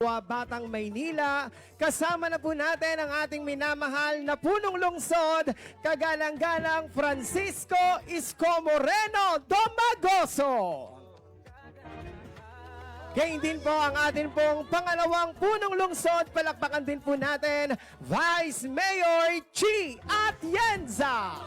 Batang Maynila. Kasama na po natin ang ating minamahal na punong lungsod, kagalang-galang Francisco Isko Moreno Domagoso. Gayun din po ang ating pong pangalawang punong lungsod, palakpakan din po natin, Vice Mayor Chi Atienza.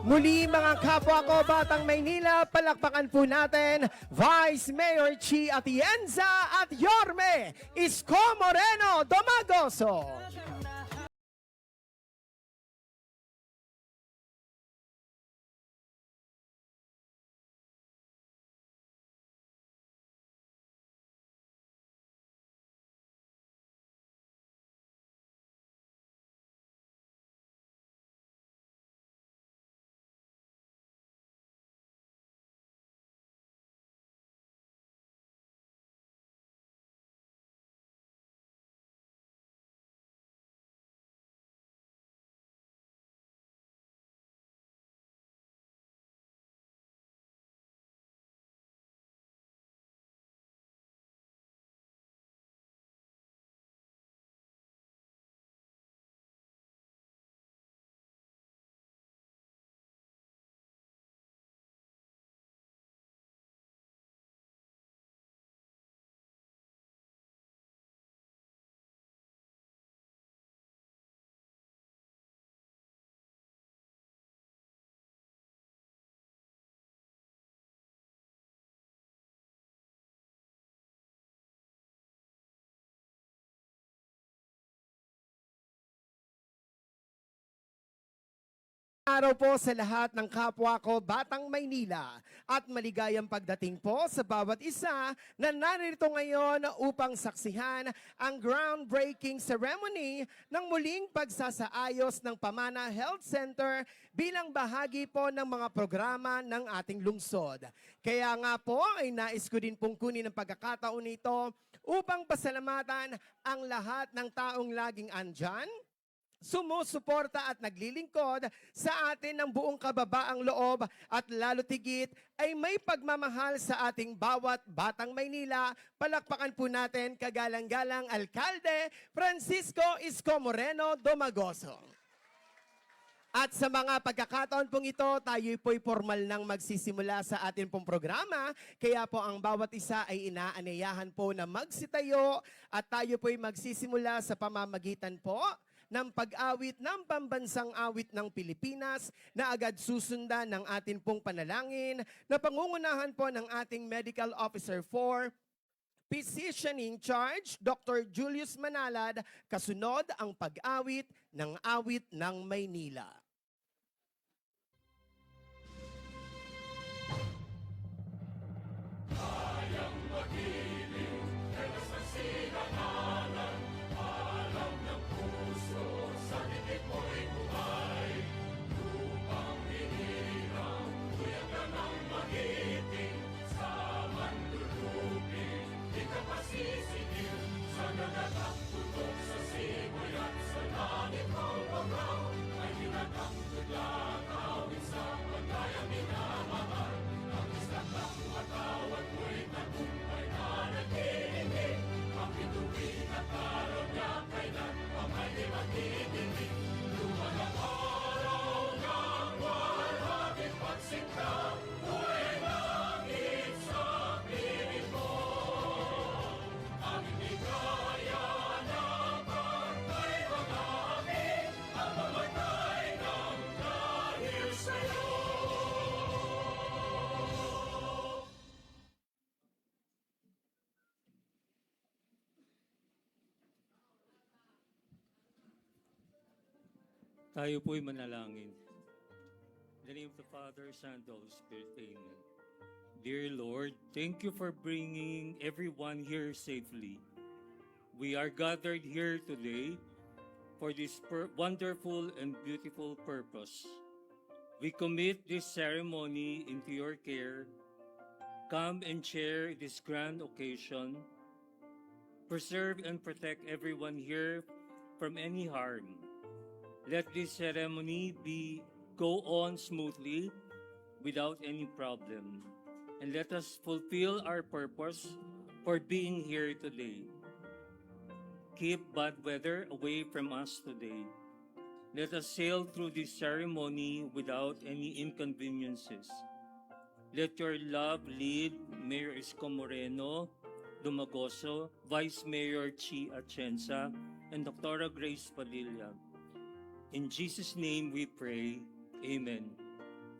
Muli mga kapwa ko, Batang Maynila, palakpakan po natin Vice Mayor Chi Atienza at Yorme Isko Moreno Domagoso. Araw po sa lahat ng kapwa ko, Batang Maynila, at maligayang pagdating po sa bawat isa na narito ngayon upang saksihan ang groundbreaking ceremony ng muling pagsasaayos ng Pamana Health Center bilang bahagi po ng mga programa ng ating lungsod. Kaya nga po ay nais ko din pong kunin ang pagkakataon nito upang pasalamatan ang lahat ng taong laging andyan, sumusuporta at naglilingkod sa atin ng buong kababaang loob at lalo tigit ay may pagmamahal sa ating bawat Batang Maynila. Palakpakan po natin kagalang-galang Alkalde Francisco Isko Moreno Domagoso. At sa mga pagkakataon pong ito, tayo po'y formal nang magsisimula sa atin pong programa. Kaya po ang bawat isa ay inaanyayahan po na magsitayo at tayo po'y magsisimula sa pamamagitan po ng pag-awit ng pambansang awit ng Pilipinas na agad susundan ng atin pong panalangin na pangungunahan po ng ating Medical Officer 4, Physician in Charge, Dr. Julius Manalad, kasunod ang pag-awit ng awit ng Maynila. Tayo po'y manalangin. In the name of the Father, Son, and the Holy Spirit. Amen. Dear Lord, thank you for bringing everyone here safely. We are gathered here today for this wonderful and beautiful purpose. We commit this ceremony into your care. Come and share this grand occasion. Preserve and protect everyone here from any harm. Let this ceremony go on smoothly without any problem. And let us fulfill our purpose for being here today. Keep bad weather away from us today. Let us sail through this ceremony without any inconveniences. Let your love lead Mayor Isko Moreno, Dumagoso, Vice Mayor Chi Atienza, and Dr. Grace Padilla. In Jesus' name we pray. Amen.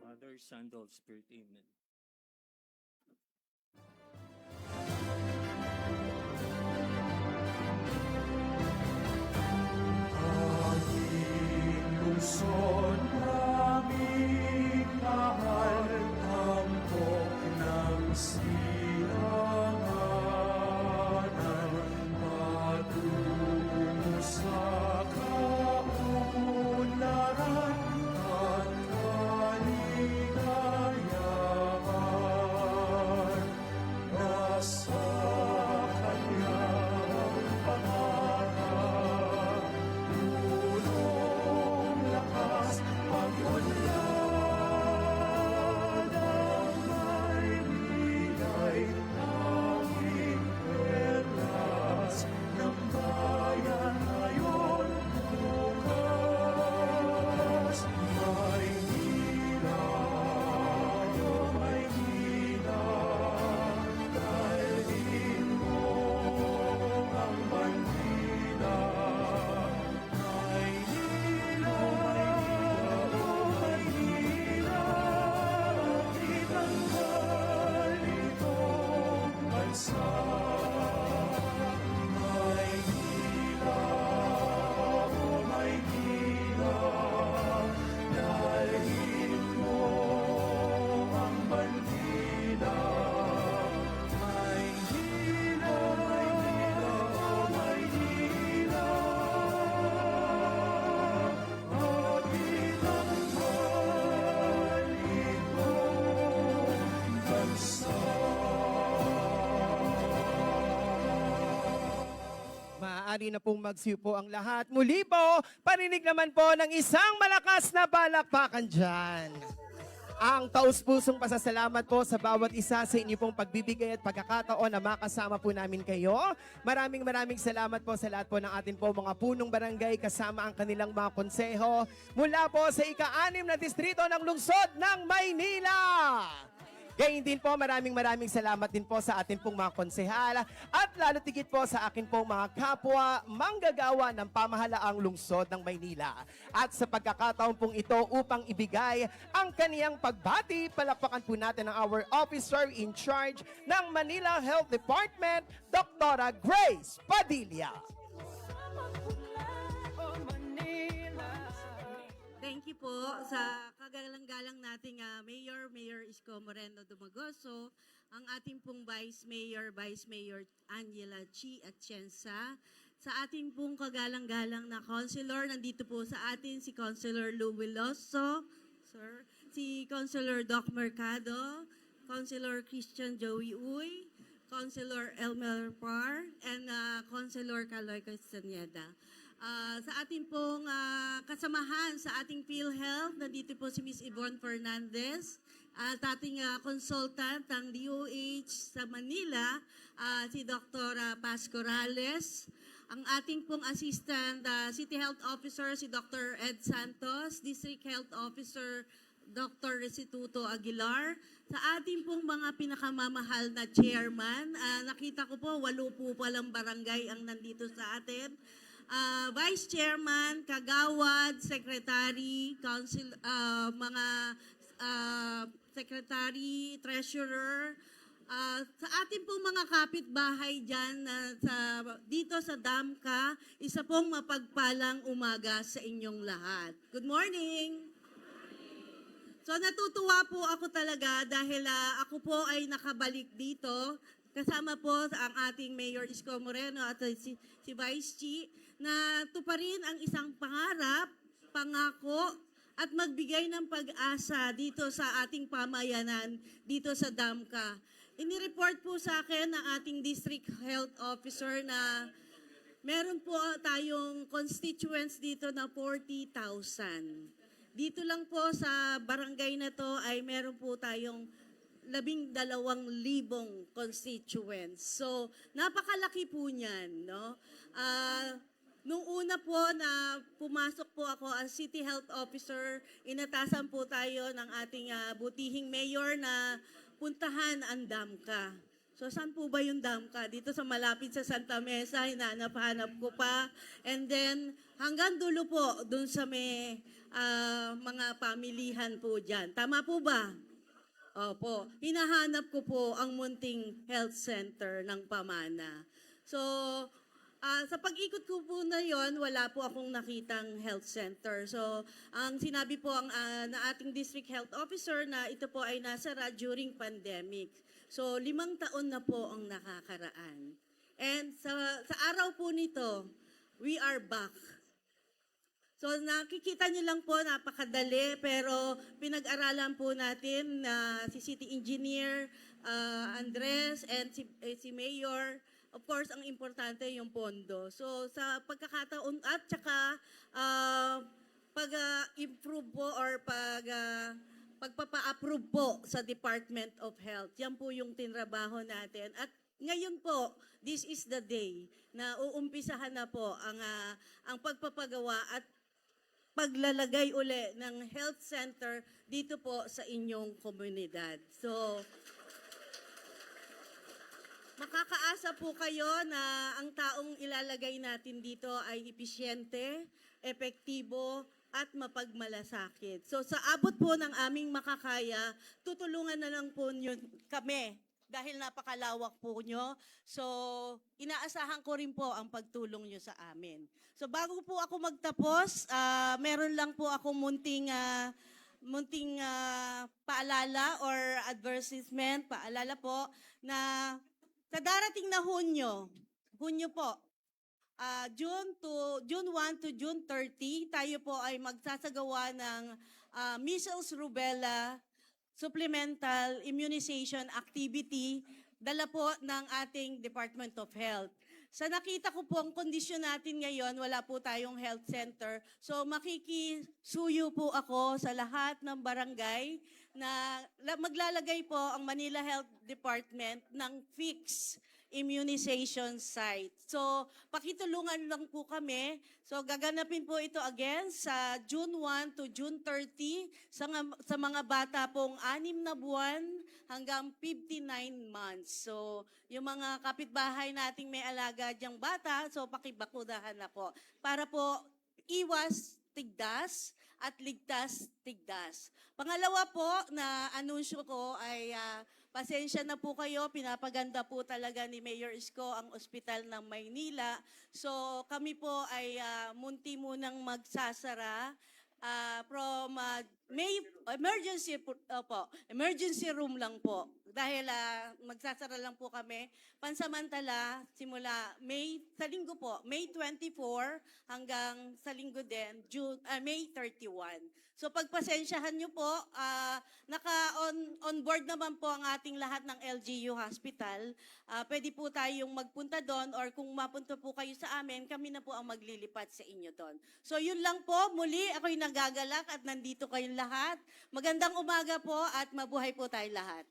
Father, Son, Holy Spirit. Amen. Lungsod naming mahal, tampok ng silanganan, patungo sa kaunlaran at kaligayahan. Nasa Kanyang pangarap, tulong, lakas, pag-unlad ang may nilay, aming perlas ng bayan ngayon bukas. Maynila, oh Maynila, dalhin mo ang bandila. Maynila, oh Maynila, itanghal itong bansa. Maynila, oh Maynila, dalhin mo ang bandila. Maynila, oh Maynila, at itanghal itong bansa. Maaari na pong magsiupo ang lahat. Muli po, parinig naman po ng isang malakas na palakpakan dyan. Ang taus-pusong pasasalamat po sa bawat isa sa inyo pong pagbibigay at pagkakataon na makasama po namin kayo. Maraming salamat po sa lahat po ng atin po mga punong barangay kasama ang kanilang mga konseho mula po sa ika-6 na distrito ng lungsod ng Maynila. Gayun din po, maraming salamat din po sa atin pong mga konsehal at lalo tigit po sa akin pong mga kapwa manggagawa ng pamahalaang lungsod ng Maynila. At sa pagkakataon pong ito upang ibigay ang kaniyang pagbati, palakpakan po natin ang our officer in charge ng Manila Health Department, Dr. Grace Padilla. Thank you po sa kagalang-galang nating Mayor Isko Moreno Dumagoso, ang ating pong Vice Mayor Angela Chi Atienza, sa ating pong kagalang-galang na Councilor, nandito po sa atin si Councilor Lou Veloso, sir, si Councilor Doc Mercado, Councilor Christian Joey Uy, Councilor Elmer Par, and Councilor Caloy Castaneda. Sa ating pong kasamahan sa ating PhilHealth, nandito po si Ms. Yvonne Fernandez, at ating consultant ng DOH sa Manila, si Dr. Paz Corrales, ang ating pong assistant City Health Officer, si Dr. Ed Santos, District Health Officer, Dr. Restituto Aguilar, sa ating pong mga pinakamamahal na chairman, nakita ko po, 8 po palang barangay ang nandito sa atin. Vice Chairman, Kagawad, Secretary, Council, mga Secretary, Treasurer, Sa ating pong mga kapitbahay dyan dito sa Damka, isa pong mapagpalang umaga sa inyong lahat. Good morning! So natutuwa po ako talaga dahil ako po ay nakabalik dito. Kasama po ang ating Mayor Isko Moreno at si Vice Chi na tuparin ang isang pangarap, pangako at magbigay ng pag-asa dito sa ating pamayanan dito sa Damka. Inireport po sa akin ng ating District Health Officer na meron po tayong constituents dito na 40,000. Dito lang po sa barangay na to ay meron po tayong 12,000 constituents. So, napakalaki po niyan, no? Nung una po na pumasok po ako as City Health Officer, inatasan po tayo ng ating butihing mayor na puntahan ang Damka. So, saan po ba yung Damka? Dito sa malapit sa Santa Mesa, hinahanap-hanap ko pa. And then, hanggang dulo po, dun sa may mga pamilihan po dyan. Tama po ba? Opo. Hinahanap ko po ang munting health center ng Pamana. So, sa pag-ikot ko po na yon, wala po akong nakitang health center. So, ang sinabi po na ating District Health Officer na ito po ay nasara during pandemic. So, 5 taon na po ang nakakaraan. And sa araw po nito, we are back. So, nakikita niyo lang po, napakadali, pero pinag-aralan po natin na si City Engineer Andres and si Mayor. Of course, ang importante yung pondo. So, sa pagkakataon at saka pag-improve po or pagpapa-approve po sa Department of Health. Yan po yung tinrabaho natin. At ngayon po, this is the day na uumpisahan na po ang pagpapagawa at paglalagay uli ng health center dito po sa inyong komunidad. So, makakaasa po kayo na ang taong ilalagay natin dito ay episyente, epektibo, at mapagmalasakit. So sa abot po ng aming makakaya, tutulungan na lang po nyo kami dahil napakalawak po nyo. So inaasahan ko rin po ang pagtulong nyo sa amin. So bago po ako magtapos, meron lang po akong munting paalala or advertisement, paalala po na sa darating na Hunyo po, June 1 to June 30, tayo po ay magsasagawa ng measles, rubella, supplemental immunization activity, dala po ng ating Department of Health. Sa nakita ko po ang kondisyon natin ngayon, wala po tayong health center. So makikisuyo po ako sa lahat ng barangay na maglalagay po ang Manila Health Department ng fixed immunization site. So, pakitulungan lang po kami. So, gaganapin po ito again sa June 1 to June 30 sa mga bata pong 6 na buwan hanggang 59 months. So, yung mga kapitbahay nating may alaga diyang bata, so pakibakudahan na po. Para po iwas tigdas at ligtas tigdas. Pangalawa po na anunsyo ko ay pasensya na po kayo, pinapaganda po talaga ni Mayor Isko ang ospital ng Maynila. So kami po ay munti munang magsasara from emergency room lang po. Dahil magsasara lang po kami. Pansamantala, simula sa linggo po, May 24 hanggang sa linggo din, May 31. So pagpasensyahan nyo po, naka-on board naman po ang ating lahat ng LGU Hospital. Pwede po tayong magpunta doon or kung mapunta po kayo sa amin, kami na po ang maglilipat sa inyo doon. So yun lang po, muli ako'y nagagalak at nandito kayong lahat. Magandang umaga po at mabuhay po tayong lahat.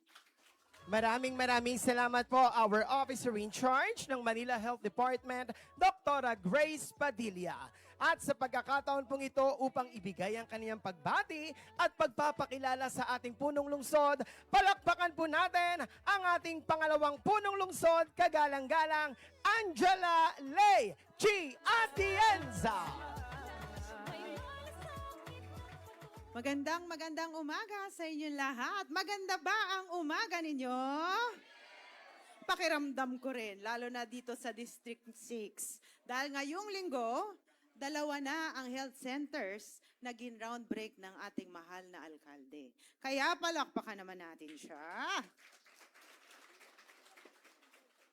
Maraming salamat po our officer in charge ng Manila Health Department, Dr. Grace Padilla. At sa pagkakataon pong ito upang ibigay ang kaniyang pagbati at pagpapakilala sa ating punong lungsod, palakpakan po natin ang ating pangalawang punong lungsod, kagalang-galang Angela Lei Chi Atienza. Magandang umaga sa inyo lahat. Maganda ba ang umaga ninyo? pakiramdam ko rin, lalo na dito sa District 6. Dahil ngayong linggo, 2 na ang health centers na gin-round break ng ating mahal na alkalde. Kaya palakpakan naman natin siya.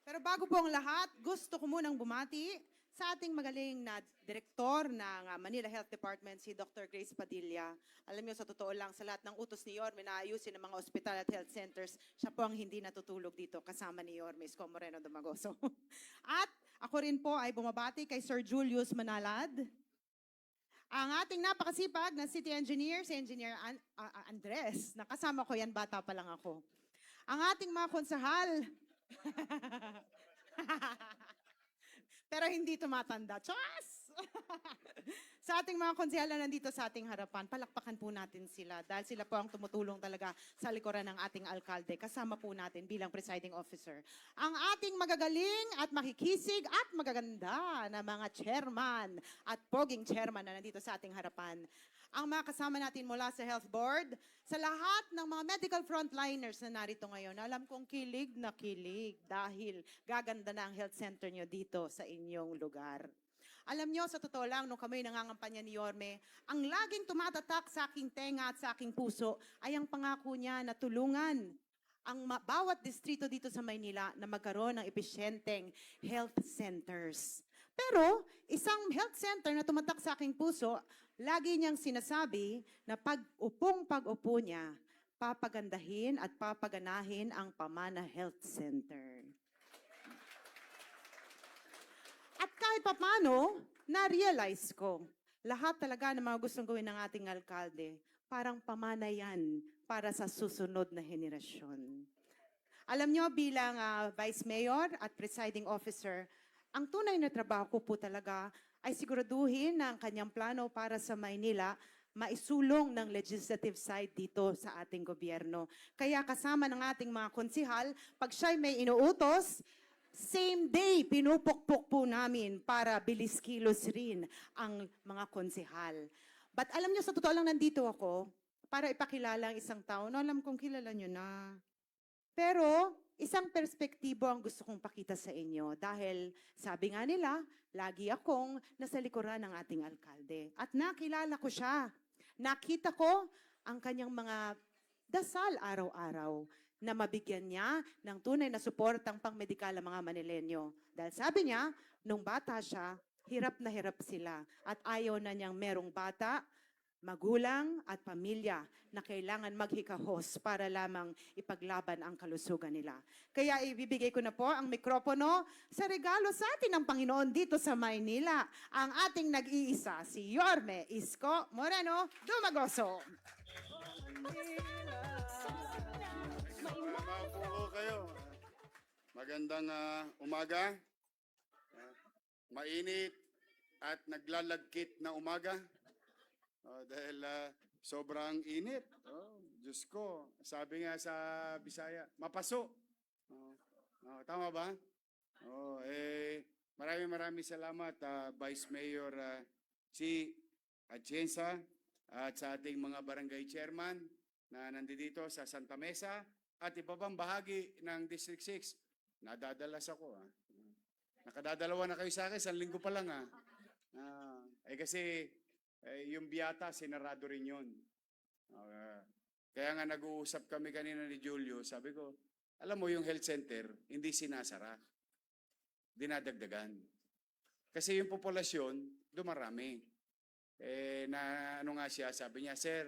Pero bago po ang lahat, gusto ko munang bumati sa ating magaling na direktor ng Manila Health Department, si Dr. Grace Padilla. Alam niyo, sa totoo lang, sa lahat ng utos ni Yorme na ayusin ang mga ospital at health centers, siya po ang hindi natutulog dito kasama ni Yorme Isko Moreno Dumagoso. At ako rin po ay bumabati kay Sir Julius Manalad, ang ating napakasipag na city engineer, si Engineer Andres. Nakasama ko yan, bata pa lang ako. Ang ating mga konsahal, pero hindi tumatanda. Chas! Sa ating mga konsehal na nandito sa ating harapan, palakpakan po natin sila dahil sila po ang tumutulong talaga sa likuran ng ating alkalde. Kasama po natin bilang presiding officer. Ang ating magagaling at makikisig at magaganda na mga chairman at poging chairman na nandito sa ating harapan. Ang mga kasama natin mula sa Health Board, sa lahat ng mga medical frontliners na narito ngayon, alam kong kilig na kilig dahil gaganda na ang health center nyo dito sa inyong lugar. Alam nyo, sa totoo lang, nung kami nangangampanya ni Yorme, ang laging tumatatak sa aking tenga at sa aking puso ay ang pangako niya na tulungan ang bawat distrito dito sa Maynila na magkaroon ng episyenteng health centers. Pero isang health center na tumatak sa aking puso, lagi niyang sinasabi na pag-upo niya, papagandahin at papaganahin ang Pamana Health Center. At kahit papano, na-realize ko, lahat talaga ng mga gustong gawin ng ating alkalde, parang pamana yan para sa susunod na henerasyon. Alam nyo, bilang Vice Mayor at Presiding Officer, ang tunay na trabaho ko po talaga ay siguraduhin na ang kanyang plano para sa Maynila maisulong ng legislative side dito sa ating gobyerno. Kaya kasama ng ating mga konsihal, pag siya'y may inuutos, same day, pinupukpok po namin para bilis kilos rin ang mga konsihal. But alam niyo, sa totoo lang nandito ako para ipakilala ang isang tao. No, alam kong kilala niyo na. Pero isang perspektibo ang gusto kong pakita sa inyo dahil sabi nga nila, lagi akong nasa likuran ng ating alkalde. At nakilala ko siya. Nakita ko ang kanyang mga dasal araw-araw na mabigyan niya ng tunay na suportang pang-medikal ang mga Manilenyo. Dahil sabi niya, nung bata siya, hirap na hirap sila at ayaw na niyang merong bata, magulang at pamilya na kailangan maghikahos para lamang ipaglaban ang kalusugan nila. Kaya ibibigay ko na po ang mikropono sa regalo sa atin ng Panginoon dito sa Maynila, ang ating nag-iisa, si Yorme Isko Moreno Dumagoso. Maupo kayo. Magandang umaga. Mainit at naglalagkit na umaga. Dahil sobrang init. Diyos ko. Sabi nga sa Bisaya, mapaso. Tama ba? Maraming salamat Vice Mayor si Atienza at sa ating mga barangay chairman na nandito sa Santa Mesa at iba pang bahagi ng District 6. Nadadalas ako. Nakadadalawa na kayo sa akin, 1 linggo pa lang. Kasi yung biyata, sinarado rin yun. Kaya nga nag-uusap kami kanina ni Julio, sabi ko, alam mo yung health center, hindi sinasara. Dinadagdagan. Kasi yung populasyon, dumarami. Ano nga siya, sabi niya, sir,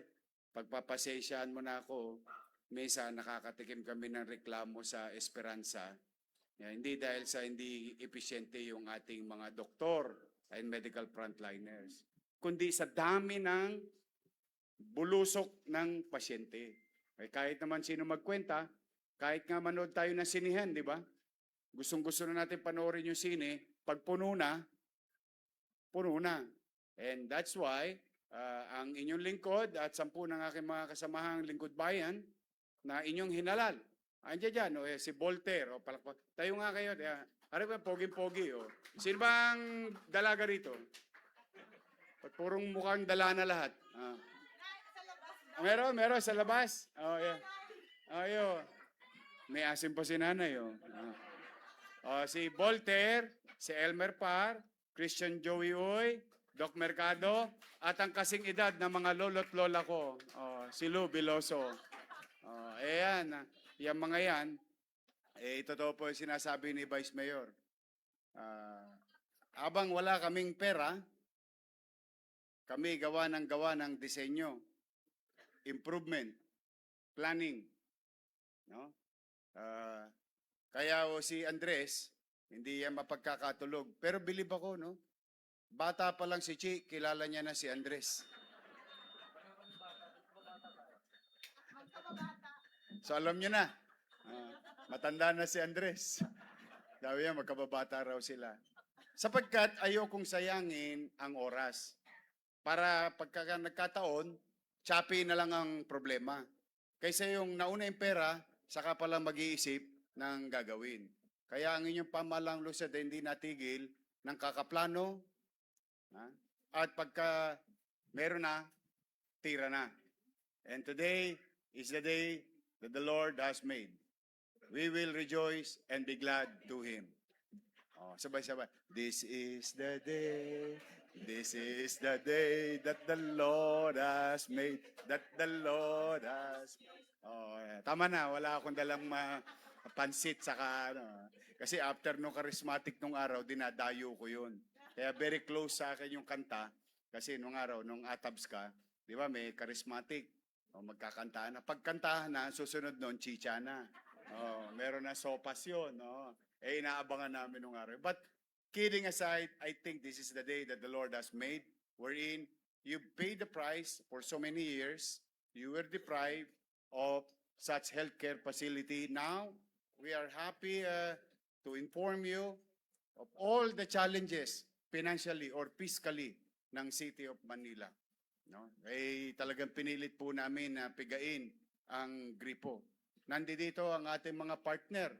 pagpapasesyaan mo na ako, minsan nakakatikim kami ng reklamo sa Esperanza. Hindi dahil sa hindi episyente yung ating mga doktor and medical frontliners, kundi sa dami ng bulusok ng pasyente. Kahit naman sino magkwenta, kahit nga manood tayo ng sinihan, di ba? Gustong-gusto na natin panoorin yung sine, pag puno na, puno na. And that's why, ang inyong lingkod at 10 ng aking mga kasamahang lingkod bayan na inyong hinalal. Andiyan dyan, si Voltaire. Tayo nga kayo. Harap ka, pogi-pogi. Sino bang dalaga rito? Purong mukhang dala na lahat. Meron sa labas. Yeah. May asim pa si nanay. Si Voltaire, si Elmer Par, Christian Joey Uy, Doc Mercado, at ang kasing edad ng mga lolo't lola ko, si Lou Biloso. Yan mga yan, totoo po yung sinasabi ni Vice Mayor. Abang wala kaming pera, kami gawa ng disenyo, improvement, planning. No? Kaya si Andres, hindi yan mapagkakatulog. Pero bilib ako, no? Bata pa lang si Chi, kilala niya na si Andres. So alam niyo na, matanda na si Andres. Sabi niya, magkababata raw sila. Sapagkat ayokong sayangin ang oras. Para pagka nagkataon, choppy na lang ang problema. Kaysa yung nauna yung pera, saka pala mag-iisip ng gagawin. Kaya ang inyong pamalang lusad ay hindi natigil ng kakaplano, at pagka meron na, tira na. And today is the day that the Lord has made. We will rejoice and be glad to Him. Sabay-sabay. This is the day that the Lord has made, that the Lord has made. Tama na, wala akong dalang pansit saka kasi after nung charismatic nung araw, dinadayo ko yun. Kaya very close sa akin yung kanta kasi nung araw, nung atabs ka, di ba may charismatic. Magkakantahan na. Pagkantahan na, susunod nun, chicha na. Meron na sopas yun. Inaabangan namin nung araw. But kidding aside, I think this is the day that the Lord has made, wherein you paid the price for so many years. You were deprived of such healthcare facility. Now, we are happy to inform you of all the challenges financially or fiscally ng City of Manila. No? Talagang pinilit po namin na pigain ang gripo. Nandito ang ating mga partner.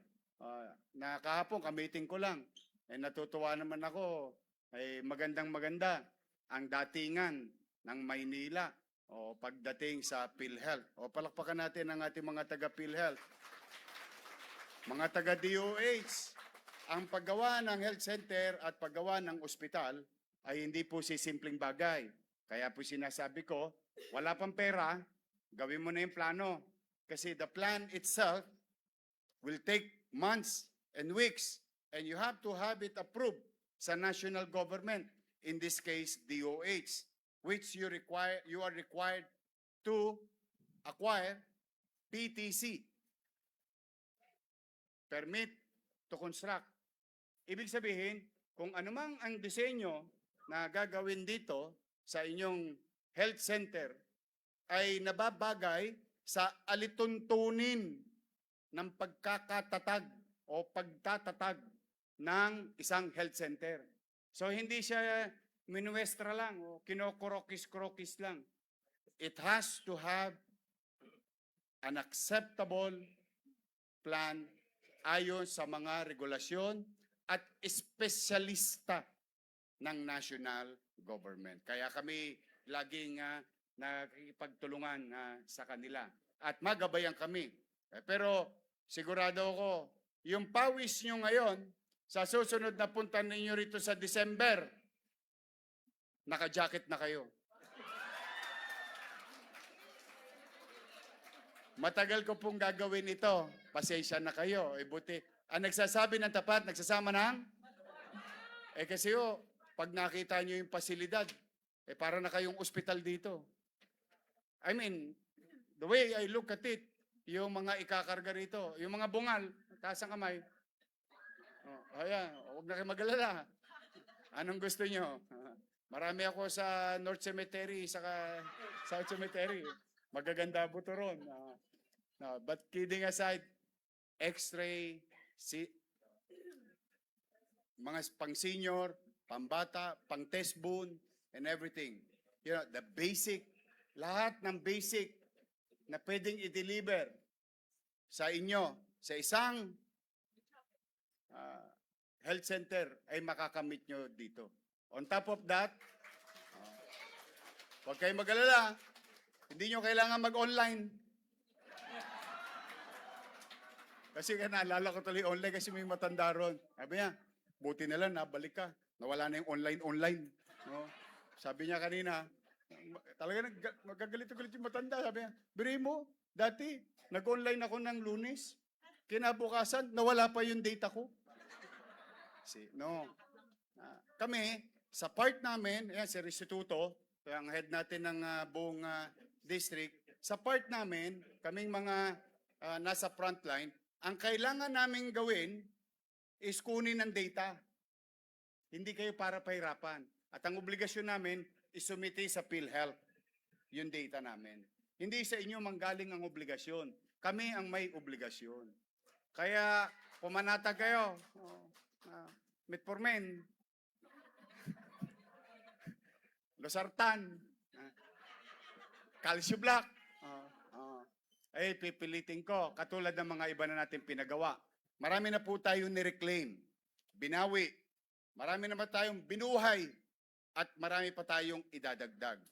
Na kahapon, kamiting ko lang. Natutuwa naman ako. Magandang-maganda ang datingan ng Maynila pagdating sa PhilHealth. Palakpakan natin ang ating mga taga-PhilHealth. Mga taga-DOH, ang paggawa ng health center at paggawa ng ospital ay hindi po si simpleng bagay. Kaya po sinasabi ko, wala pang pera, gawin mo na yung plano. Kasi the plan itself will take months and weeks, and you have to have it approved sa national government, in this case, DOH, which you are required to acquire PTC, Permit to Construct. Ibig sabihin, kung anumang ang disenyo na gagawin dito sa inyong health center ay nababagay sa alituntunin ng pagkakatatag o pagtatatag ng isang health center. So hindi siya minuestra lang o kinokorokis-krokis lang. It has to have an acceptable plan ayon sa mga regulasyon at espesyalista ng national government. Kaya kami laging nakikipagtulungan sa kanila at magabayan kami. Pero sigurado ako, yung pawis nyo ngayon, sa susunod na punta ninyo rito sa December, naka-jacket na kayo. Matagal ko pong gagawin ito. Pasensya na kayo. Buti. Ang nagsasabi ng tapat, nagsasama ng? Kasi pag nakita nyo yung pasilidad, para na kayong ospital dito. I mean, the way I look at it, yung mga ikakarga rito, yung mga bungal, taas ang kamay. Ayan, huwag na kayo mag-alala. Anong gusto nyo? Marami ako sa North Cemetery, saka South Cemetery. Magaganda buto ron. But kidding aside, X-ray, mga pang-senior, pang-bata, pang-test boon, and everything. You know, the basic, lahat ng basic na pwedeng i-deliver sa inyo, sa isang health center ay makakamit nyo dito. On top of that, huwag kayong mag-alala, hindi nyo kailangan mag-online. Kasi nga naalala ko tuloy online kasi may matanda ron. Sabi niya, buti na lang, nabalik ka. Nawala na yung online. No? Sabi niya kanina, talaga magagalit yung matanda. Sabi niya, biri mo, dati, nag-online ako ng Lunes. Kinabukasan, nawala pa yung data ko. No. Kami, sa part namin, yan, si Restituto, ang head natin ng buong district, sa part namin, kaming mga nasa frontline, ang kailangan namin gawin is kunin ang data. Hindi kayo para pahirapan. At ang obligasyon namin is sumiti sa PhilHealth yung data namin. Hindi sa inyo manggaling ang obligasyon. Kami ang may obligasyon. Kaya pumanatag kayo. Metformin, Losartan, Calcio Black. Ay, pipilitin ko, katulad ng mga iba na natin pinagawa. Marami na po tayong nireclaim, binawi. Marami na pa tayong binuhay at marami pa tayong idadagdag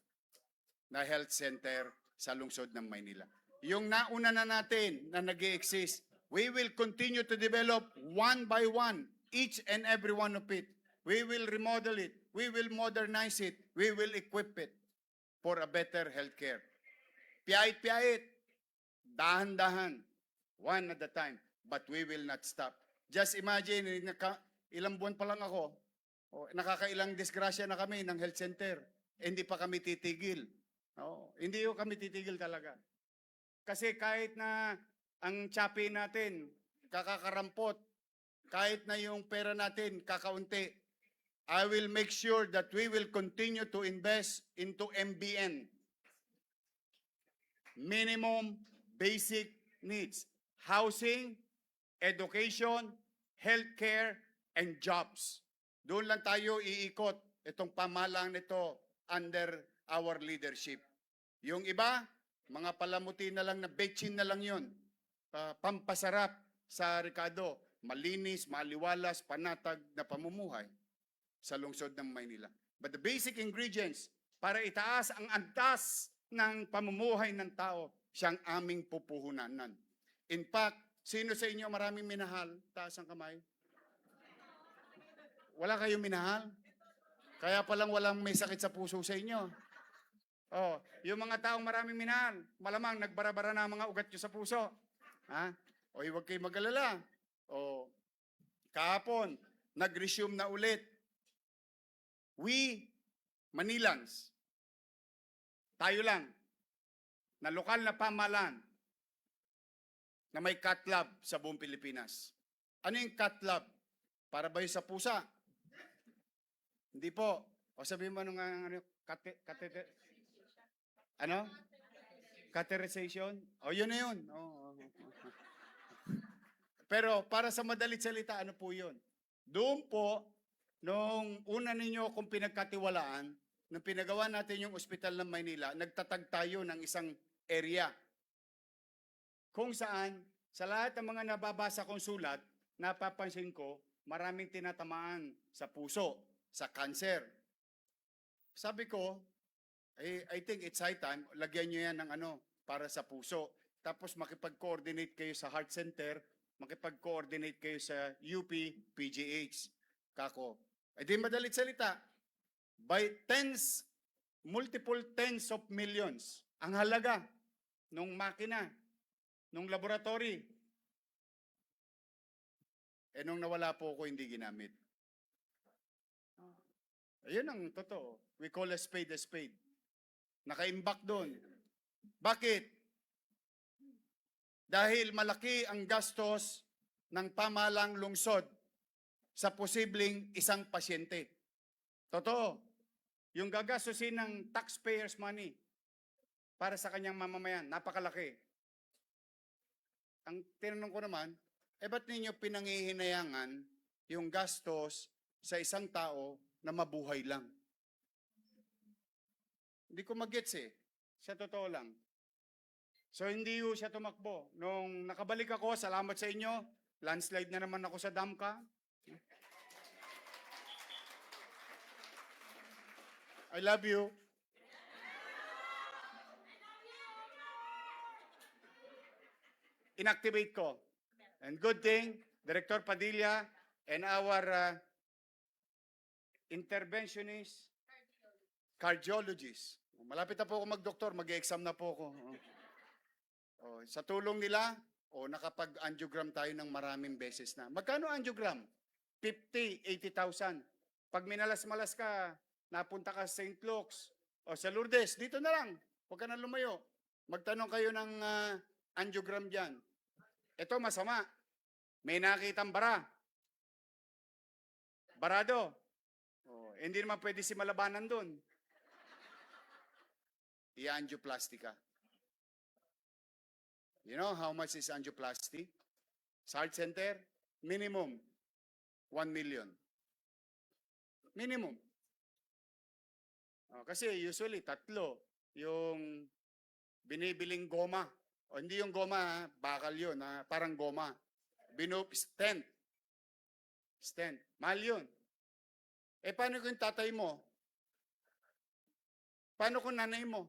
na health center sa lungsod ng Maynila. Yung nauna na natin na nag-i-exist, we will continue to develop one by one, each and every one of it. We will remodel it. We will modernize it. We will equip it for a better healthcare. Piyait-piyait, dahan-dahan, one at a time, but we will not stop. Just imagine, ilang buwan pa lang ako, nakakailang disgrasya na kami ng health center, hindi pa kami titigil. Hindi kami titigil talaga. Kasi kahit na ang tsapi natin, kakakarampot, kahit na yung pera natin, kakaunti, I will make sure that we will continue to invest into MBN. Minimum basic needs. Housing, education, healthcare, and jobs. Doon lang tayo iikot itong pamahalaan nito under our leadership. Yung iba, mga palamuti na lang na betchin na lang yun. Pampasarap sa Ricardo. Malinis, maliwalas, panatag na pamumuhay sa lungsod ng Maynila. But the basic ingredients para itaas ang antas ng pamumuhay ng tao, siyang aming pupuhunanan. In fact, sino sa inyo maraming minahal? Taas ang kamay. Wala kayong minahal? Kaya palang walang may sakit sa puso sa inyo. Yung mga taong maraming minahal, malamang nagbara-bara na ang mga ugat nyo sa puso. Huwag kayong mag-alala. Kahapon, nag-resume na ulit. We, Manilans, tayo lang, na lokal na pamahalaan na may cat lab sa buong Pilipinas. Ano yung cat lab? Para ba yung sa pusa? Hindi po. O sabihin mo catheterization? Yun na yun. Pero para sa madalit salita, ano po yun? Doon po, nung una ninyo kung pinagkatiwalaan, nung pinagawa natin yung ospital ng Maynila, nagtatag tayo ng isang area. Kung saan, sa lahat ng mga nababasa kong sulat, napapansin ko, maraming tinatamaan sa puso, sa cancer. Sabi ko, I think it's high time, lagyan nyo yan ng para sa puso. Tapos makipag-coordinate kayo sa heart center, makipag-coordinate kayo sa UP, PGH. Kako. Di madalit salita, by multiple tens of millions, ang halaga nung makina, nung laboratory. Nung nawala po ako, hindi ginamit. Ayun ang totoo. We call a spade a spade. Naka-imbak doon. Bakit? Dahil malaki ang gastos ng pamahalang lungsod sa posibleng isang pasyente. Totoo. Yung gagastusin ng taxpayers' money para sa kanyang mamamayan, napakalaki. Ang tinanong ko naman, ba't ninyo pinangihinayangan yung gastos sa isang tao na mabuhay lang? Hindi ko mag-gets Sa totoo lang. So hindi siya tumakbo. Nung nakabalik ako, salamat sa inyo. Landslide na naman ako sa Damka. I love you. Inactivate ko. And good thing, Director Padilla and our interventionist, cardiologist. Malapit na po ako mag-doktor, mag-exam na po ako. Sa tulong nila, nakapag-angiogram tayo ng maraming beses na. Magkano angiogram? 50, 80,000. Pag minalas-malas ka, napunta ka sa St. Luke's o sa Lourdes, dito na lang. Huwag ka na lumayo. Magtanong kayo ng angiogram dyan. Ito masama. May nakitang bara. Barado. Hindi naman pwede si malabanan doon. I-angioplasty ka. You know how much is angioplasty? Sa heart center, minimum 1 million. Minimum. Kasi usually, 3 yung binibiling goma. Hindi yung goma, bakal yun, parang goma. Stent. Stent. Mahal yun. Paano kung tatay mo? Paano kung nanay mo?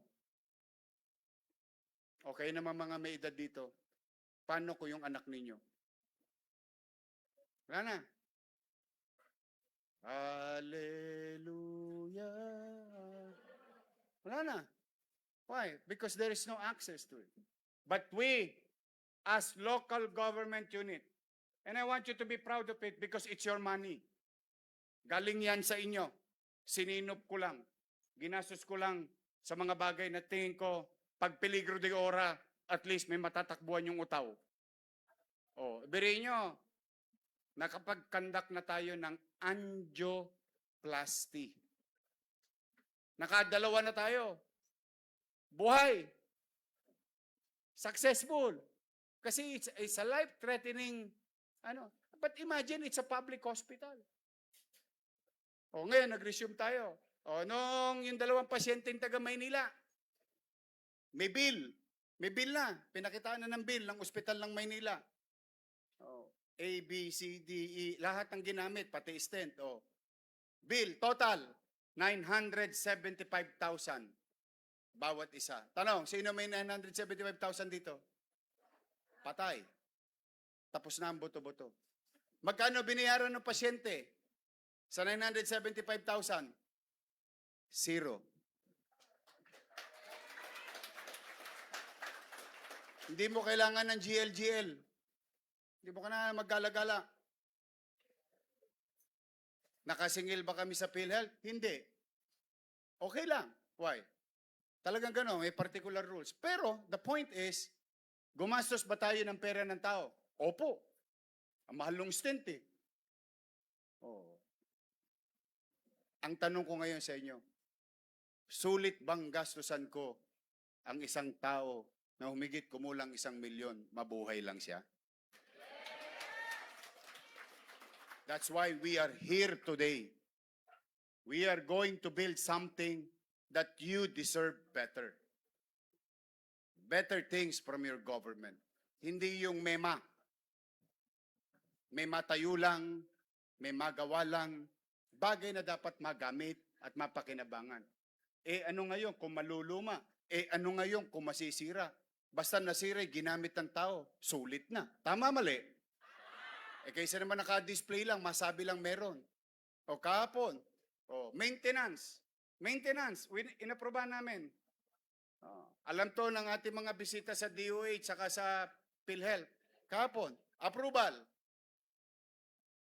Okay naman mga may edad dito. Paano ko yung anak ninyo? Wala na. Hallelujah. Wala na. Why? Because there is no access to it. But we, as local government unit, and I want you to be proud of it because it's your money. Galing yan sa inyo. Sininop ko lang. Ginastos ko lang sa mga bagay na tingin ko, pag peligro de ora, at least may matatakbuhan yung utaw. Biriin nyo, nakapag-conduct na tayo ng angioplasty. Nakadalawa na tayo. Buhay. Successful. Kasi it's a life-threatening, but imagine it's a public hospital. Ngayon, nag-resume tayo. Nung yung 2 pasyenteng taga Maynila, may bill. May bill na. Pinakitaan na ng bill ng ospital ng Maynila. A, B, C, D, E, lahat ng ginamit, pati stent. Bill, total, 975,000 bawat isa. Tanong, sino may 975,000 dito? Patay. Tapos na ang buto-buto. Magkano binayaran ng pasyente sa 975,000? 0. Hindi mo kailangan ng GLGL. Hindi mo ka na maggala-gala. Nakasingil ba kami sa PhilHealth? Hindi. Okay lang. Why? Talagang gano'n, may particular rules. Pero, the point is, gumastos ba tayo ng pera ng tao? Opo. Ang mahal ng stent eh. Ang tanong ko ngayon sa inyo, sulit bang gastusan ko ang isang tao na humigit kumulang 1 milyon, mabuhay lang siya? That's why we are here today. We are going to build something that you deserve better. Better things from your government. Hindi yung mema. May matayo lang, may magawa lang, bagay na dapat magamit at mapakinabangan. Ano ngayon kung maluluma? Ano ngayon kung masisira? Basta nasira, ginamit ng tao, sulit na. Tama, mali? Kaysa naman naka-display lang, masabi lang meron. Kahapon, maintenance. Maintenance, inaproba namin. Alam to ng ating mga bisita sa DOH saka sa PhilHealth. Kahapon, approval.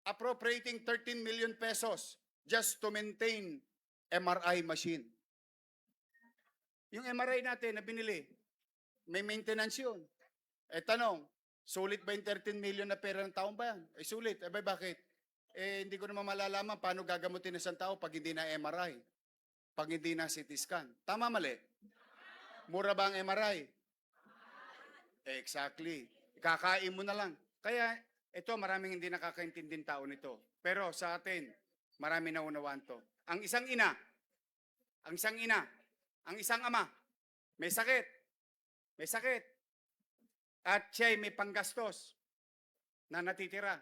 Appropriating 13 million pesos just to maintain MRI machine. Yung MRI natin na binili, may maintenance yun. Tanong, sulit ba yung 13 million na pera ng taong bayan? Sulit. Bakit? Hindi ko naman malalaman paano gagamutin ng isang tao pag hindi na MRI, pag hindi na CT scan. Tama, mali? Mura ba ang MRI? Exactly. Kakain mo na lang. Kaya, ito, maraming hindi nakakaintinding tao nito. Pero sa atin, marami na unawaan to. Ang isang ina, ang isang ama, may sakit. At siya'y may panggastos na natitira.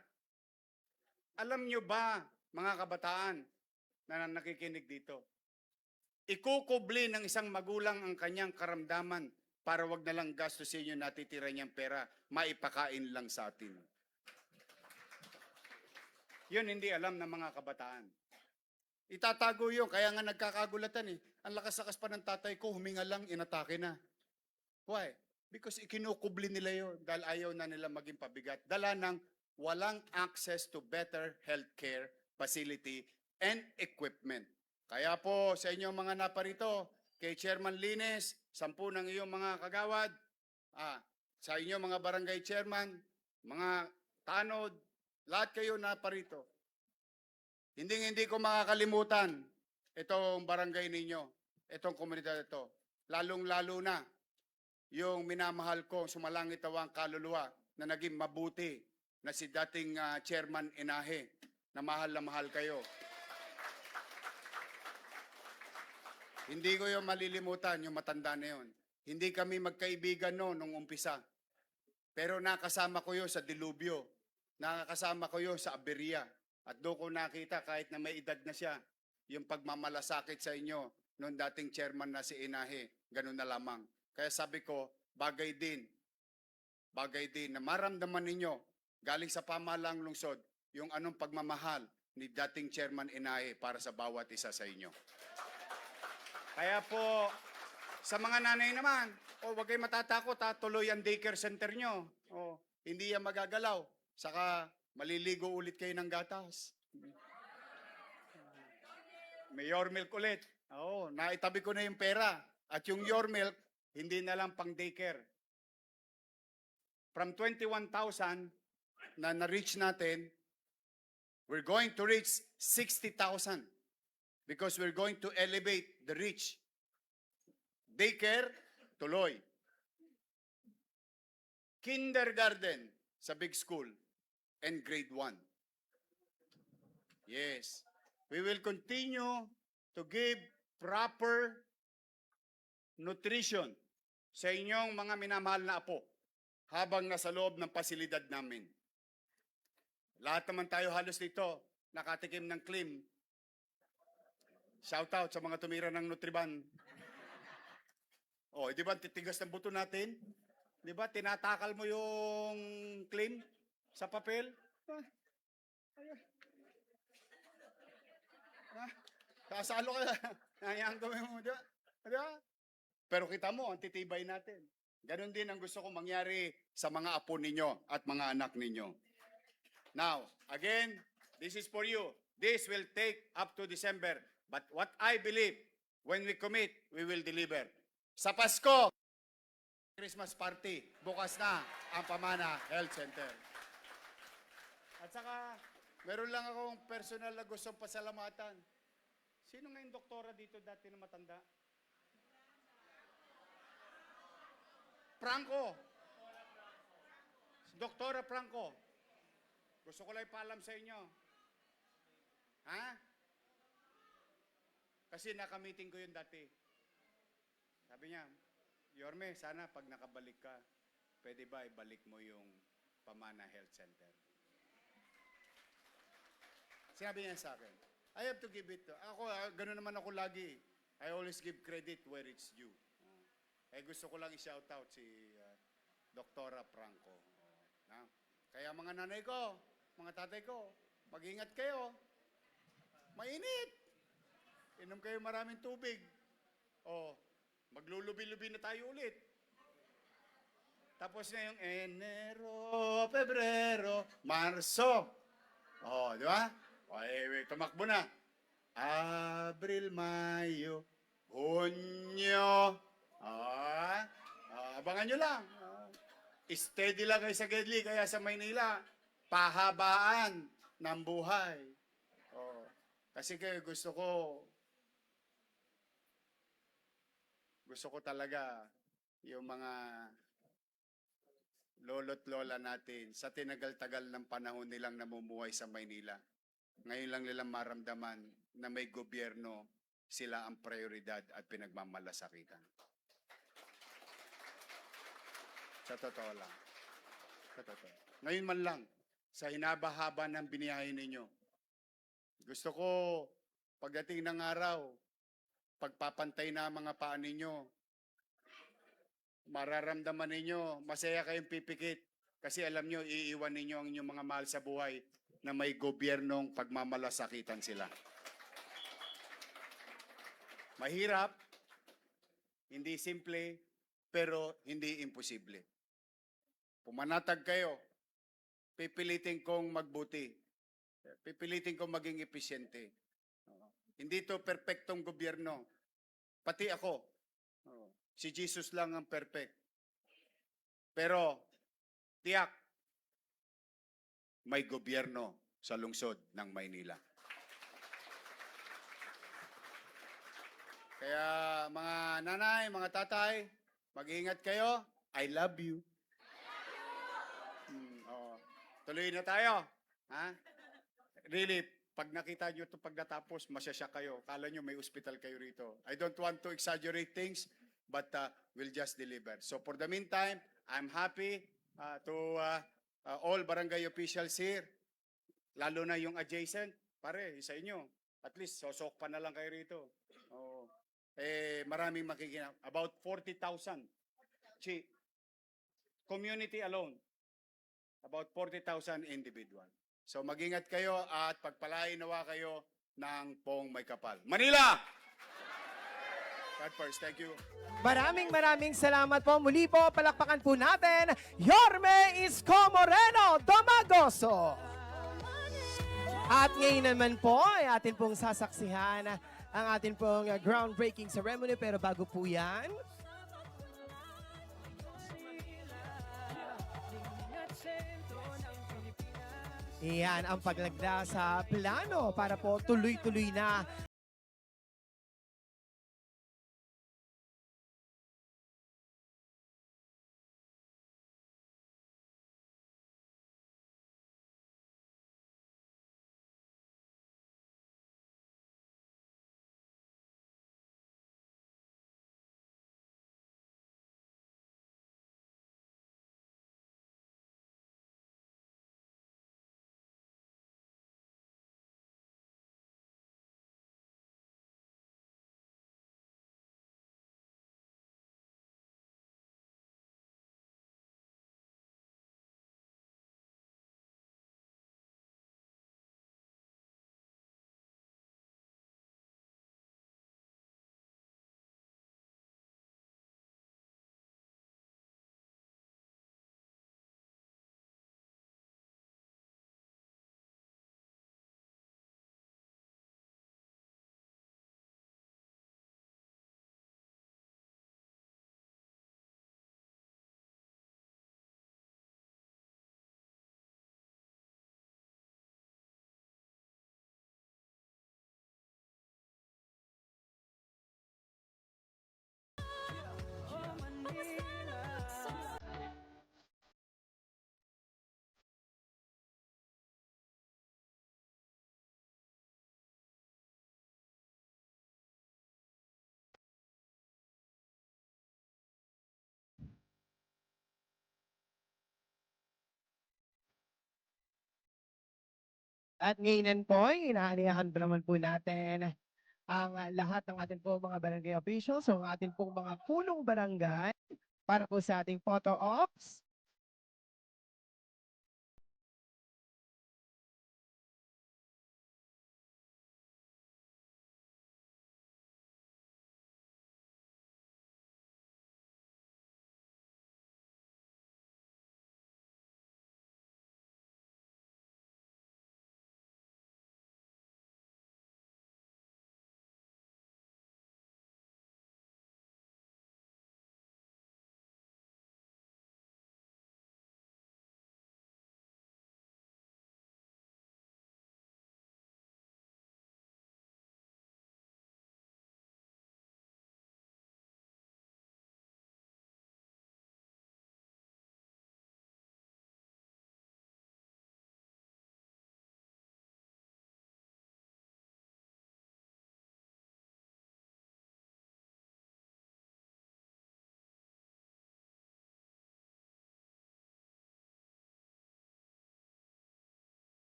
Alam nyo ba, mga kabataan na nakikinig dito, ikukubli ng isang magulang ang kanyang karamdaman para wag na lang gastusin yung natitira niyang pera, maipakain lang sa atin. Yun hindi alam ng mga kabataan. Itatago yun, kaya nga nagkakagulatan eh. Ang lakas-lakas pa ng tatay ko, huminga lang, inatake na. Why? Because ikinukubli nila yun dahil ayaw na nila maging pabigat. Dala ng walang access to better healthcare facility and equipment. Kaya po sa inyong mga naparito, kay Chairman Lines, 10 ng iyong mga kagawad, sa inyong mga barangay chairman, mga tanod, lahat kayo naparito. Hindi ko makakalimutan itong barangay ninyo, itong komunidad ito. Lalong-lalo na yung minamahal ko, sumalangit awang kaluluwa na naging mabuti na si dating Chairman Inahe, na mahal kayo. Hindi ko yung malilimutan, yung matanda na yun. Hindi kami magkaibigan noon nung umpisa. Pero nakasama ko yun sa dilubyo. Nakakasama ko yun sa aberya. At doon ko nakita kahit na may edad na siya, yung pagmamalasakit sa inyo noong dating chairman na si Inahe, ganun na lamang. Kaya sabi ko, bagay din na maramdaman ninyo galing sa pamahalaang lungsod yung anong pagmamahal ni dating chairman Inahe para sa bawat isa sa inyo. Kaya po, sa mga nanay naman, wag kayo matatakot, tuloy ang daycare center nyo. Hindi yan magagalaw. Saka, maliligo ulit kayo ng gatas. May your milk ulit. Naitabi ko na yung pera. At yung your milk, hindi na lang pang daycare. From 21,000 na na-reach natin, we're going to reach 60,000 because we're going to elevate the reach. Daycare, tuloy. Kindergarten sa big school and grade 1. Yes. We will continue to give proper nutrition sa inyong mga minamahal na apo habang nasa loob ng pasilidad namin. Lahat naman tayo halos dito nakatikim ng Klim. Shout out sa mga tumira ng Nutriban. Di ba titigas ng buto natin? Di ba tinatakal mo yung Klim sa papel? Kasalo ka. Nayang gawin mo. Di ba? Pero kita mo, ang titibay natin. Ganon din ang gusto ko mangyari sa mga apo ninyo at mga anak ninyo. Now, again, this is for you. This will take up to December. But what I believe, when we commit, we will deliver. Sa Pasko, Christmas party, bukas na ang Pamana Health Center. At saka, meron lang akong personal na gustong pasalamatan. Sino nga yung doktora dito dati na matanda? Franco. Doktora Franco. Gusto ko lang ipaalam sa inyo. Kasi nakamiting ko yun dati. Sabi niya, Yorme, sana pag nakabalik ka, pwede ba ibalik mo yung Pamana Health Center? Sinabi niya sa akin, I have to give it to. Gano'n naman ako lagi. I always give credit where it's due. Gusto ko lang i-shout out si Doktora Franco. Kaya mga nanay ko, mga tatay ko, mag-ingat kayo. Mainit. Inom kayo maraming tubig. Maglulubi-lubi na tayo ulit. Tapos na yung Enero, Pebrero, Marso. Di ba? Tumakbo na. Abril, Mayo, Hunyo. Abangan nyo lang. Steady lang kayo sa Gedli, kaya sa Maynila, pahabaan ng buhay. Kasi kayo gusto ko talaga yung mga lolo't lola natin sa tinagal-tagal ng panahon nilang namumuhay sa Maynila. Ngayon lang nilang maramdaman na may gobyerno, sila ang prioridad at pinagmamalasakitan. Sa totoo lang. Sa totoo. Ngayon man lang, sa hinaba-haba ng biniyahe ninyo, gusto ko, pagdating ng araw, pagpapantay na mga paa ninyo, mararamdaman ninyo, masaya kayong pipikit, kasi alam nyo, iiwan ninyo ang inyong mga mahal sa buhay na may gobyernong pagmamalasakitan sila. Mahirap, hindi simple, pero hindi imposible. Pumanatag kayo, pipilitin kong magbuti. Pipilitin kong maging episyente. Hindi to perpektong gobyerno. Pati ako. Si Jesus lang ang perfect. Pero, tiyak, may gobyerno sa lungsod ng Maynila. Kaya mga nanay, mga tatay, mag-ingat kayo. I love you. Tuloy na tayo. Ha? Really, pag nakita nyo ito pagdatapos, masyasya kayo. Kala nyo may ospital kayo rito. I don't want to exaggerate things, but we'll just deliver. So for the meantime, I'm happy to all barangay officials here, lalo na yung adjacent, pare, sa inyo. At least, sosok pa na lang kayo rito. Maraming makikinang. About 40,000. Community alone. About 40,000 individual. So mag-ingat kayo at pagpalain nawa kayo ng pong may kapal. Manila! God first, thank you. Maraming salamat po. Muli po, palakpakan po natin, Yorme Isko Moreno Domagoso. At ngayon naman po, ay atin pong sasaksihan ang atin pong groundbreaking ceremony. Pero bago po yan, iyan ang paglagda sa plano para po tuloy-tuloy na at ngayon po, inaaniyahan pa naman po natin ang lahat ng ating po mga barangay officials, so ang ating po mga punong barangay para po sa ating photo ops.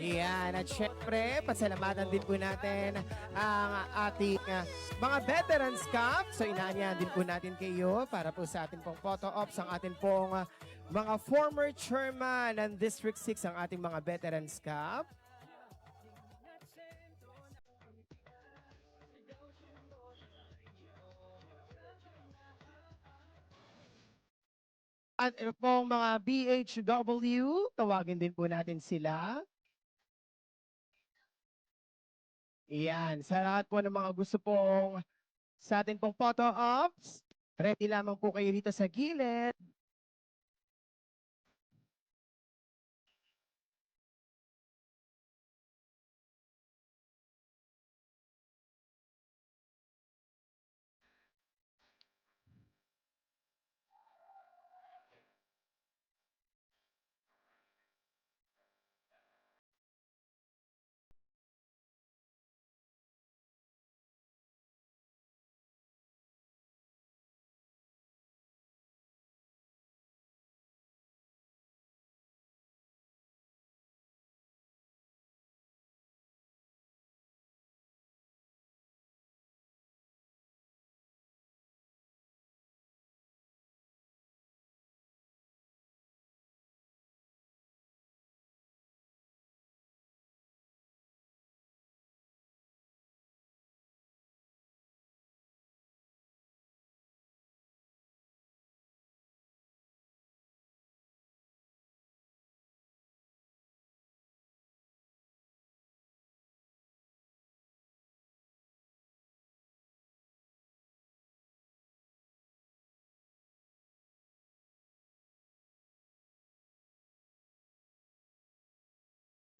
Yan, at syempre, pasalamatan din po natin ang ating mga Veterans Cup. So inaanyahan din po natin kayo para po sa ating pong photo ops, ang ating pong mga former chairman ng District 6, ang ating mga Veterans Cup. At ito pong mga BHW, tawagin din po natin sila. Iyan, sa lahat po ng mga gusto pong sa atin pong photo ops, ready lamang po kayo dito sa gilid.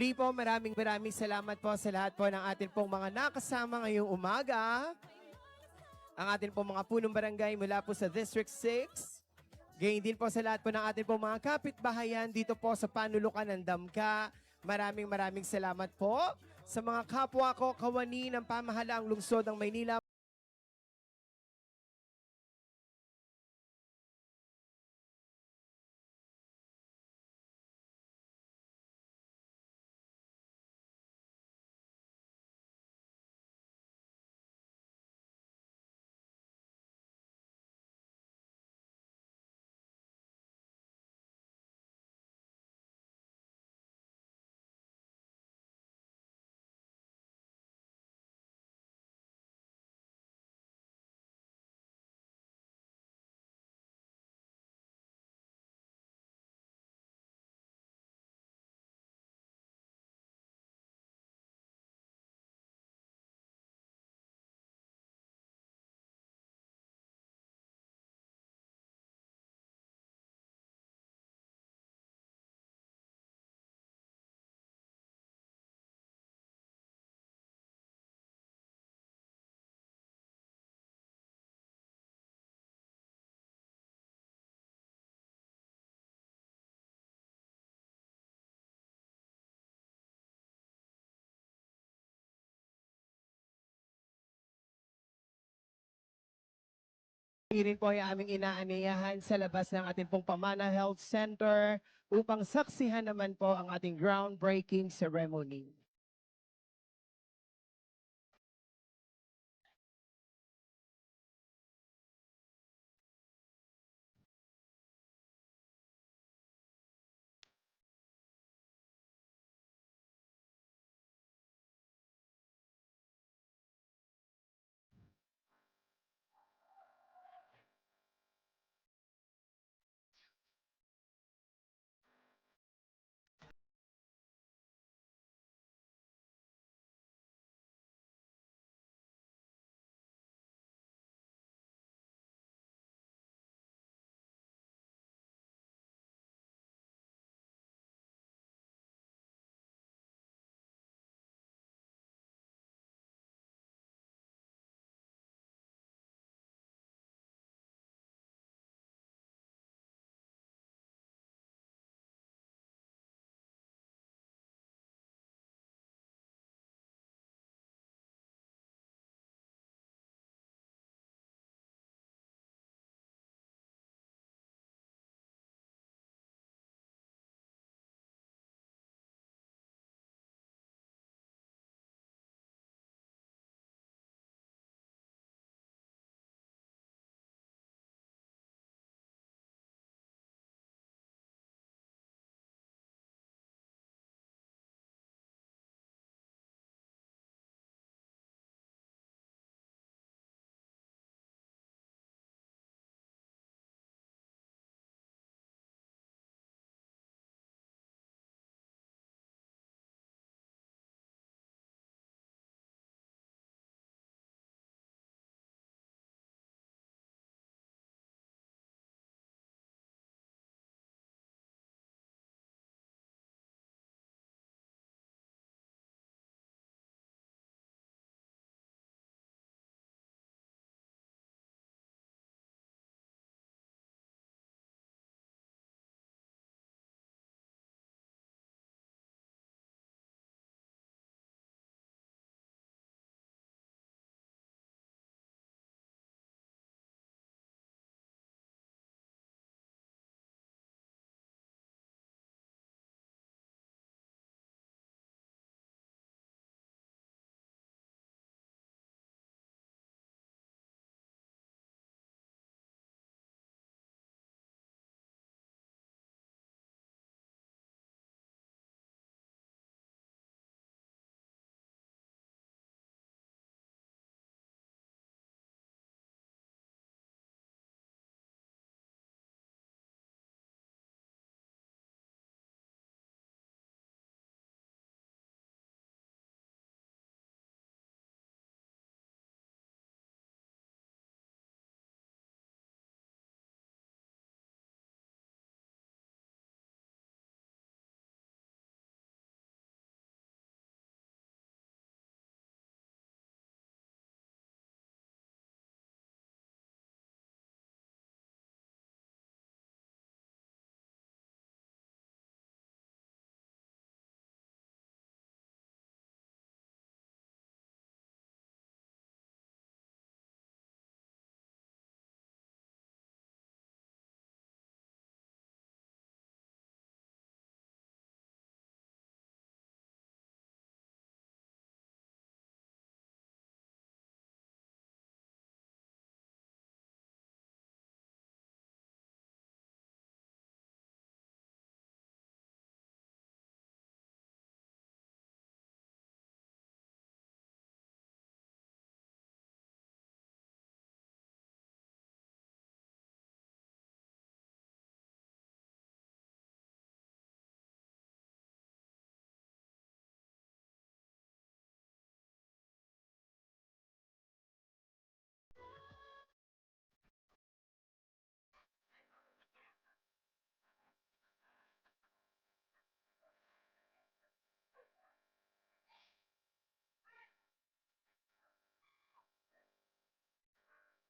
Muli po, maraming salamat po sa lahat po ng atin pong mga nakasama ngayong umaga. Ang atin pong mga punong barangay mula po sa District 6. Gayon din po sa lahat po ng atin pong mga kapitbahayan dito po sa Panulukan ng Damka. Maraming salamat po sa mga kapwa ko kawani ng pamahalaang lungsod ng Maynila. Rin po ay aming inaaniyahan sa labas ng ating pong Pamana Health Center upang saksihan naman po ang ating groundbreaking ceremony.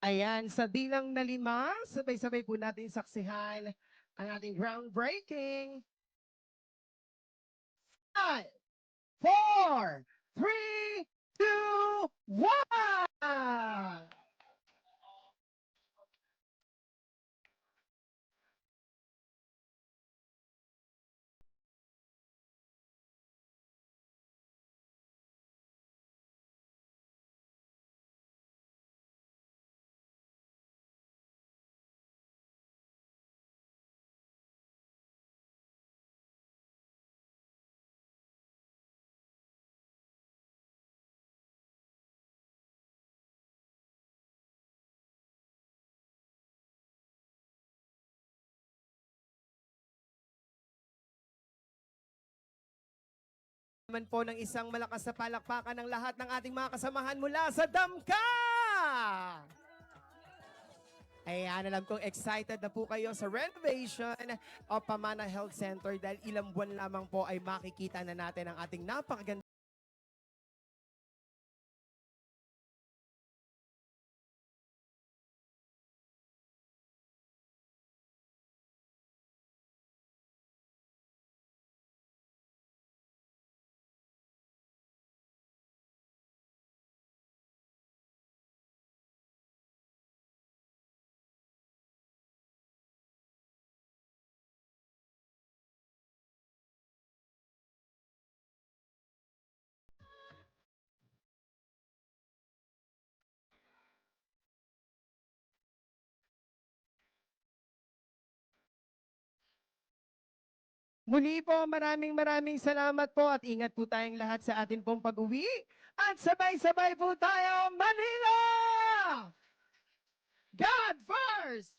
Ayan, sa bilang na 5, sabay-sabay po natin saksihan ang ating groundbreaking. 5, 4, 3, 2, 1! Naman po ng isang malakas na palakpakan ng lahat ng ating mga kasamahan mula sa Damka! Ayan, alam kong excited na po kayo sa renovation of Pamana Health Center dahil ilang buwan lamang po ay makikita na natin ang ating napakaganda. Muli po, maraming salamat po at ingat po tayong lahat sa atin pong pag-uwi. At sabay-sabay po tayo, Manila! God first!